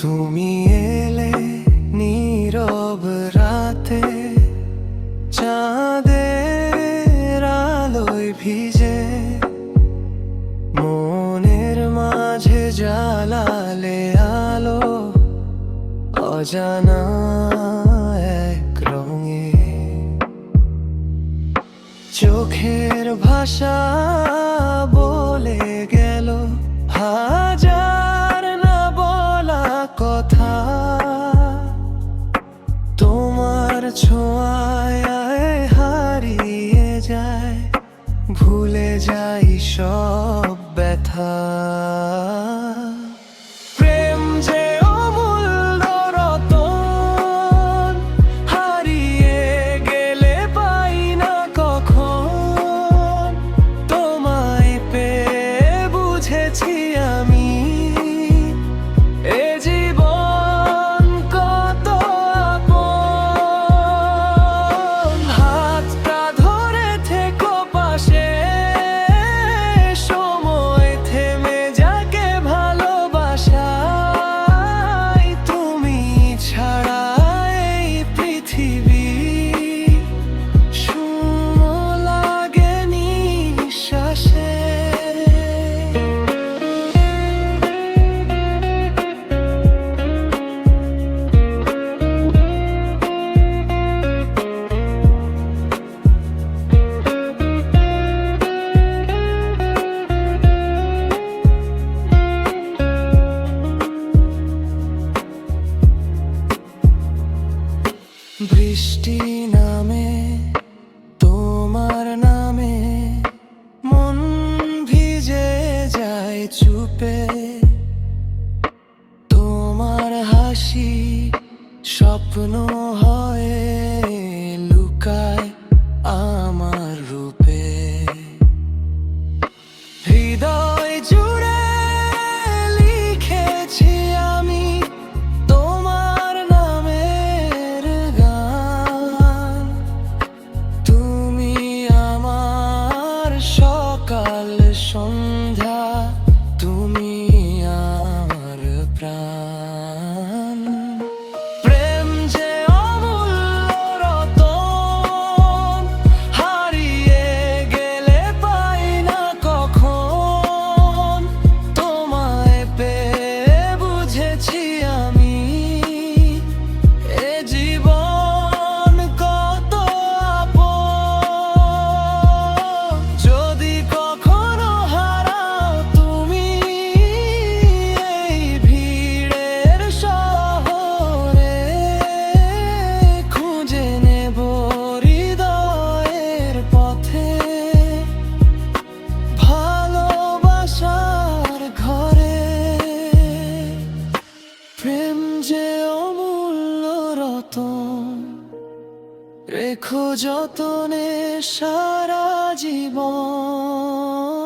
তুমি এলে নীরব রাতে, চাঁদের আলোয় ভিজে, মনের মাঝে জ্বালালে আলো অজানা এক রঙে। চোখের ভাষা বলে গেল হাজার না বলা কথা, তোমার ছোঁয়ায় হারিয়ে যায়, ভুলে যাই সব ব্যথা। প্রেম যে অমূল্য রতন, হারিয়ে গেলে পাই না কখন। তোমায় পেয়ে বুঝেছি আমি, এ জীবন কত আপন। হাতটা ধরে থেকো পাশে, সময় থেমে যাকে ভালোবাসায়। তুমি ছাড়া এই পৃথিবী শূন্য লাগে নিঃশ্বাসে। বৃষ্টি নামে তোমার নামে, মন ভিজে যায় চুপে। তোমার হাসি স্বপ্ন হয়ে লুকায় আমার রূপে। হৃদয় জুড়ে লিখেছি আমি তোমার নামের গান। তুমি আমার সকাল সন্ধ্যা, তুমি আমার প্রাণ। প্রেম যে অমূল্য রতন, হারিয়ে গেলে পাই না কখন। তোমায় পেয়ে বুঝেছি আমি, এ জীবন কত আপন। যদি কখনো হারাও তুমি এই ভিড়ের শহরে, খুঁজে নেব হৃদয়ের পথে ভালোবাসার ঘরে। প্রেম যে অমূল্য রতন, রেখো যতনে সারা জীবন।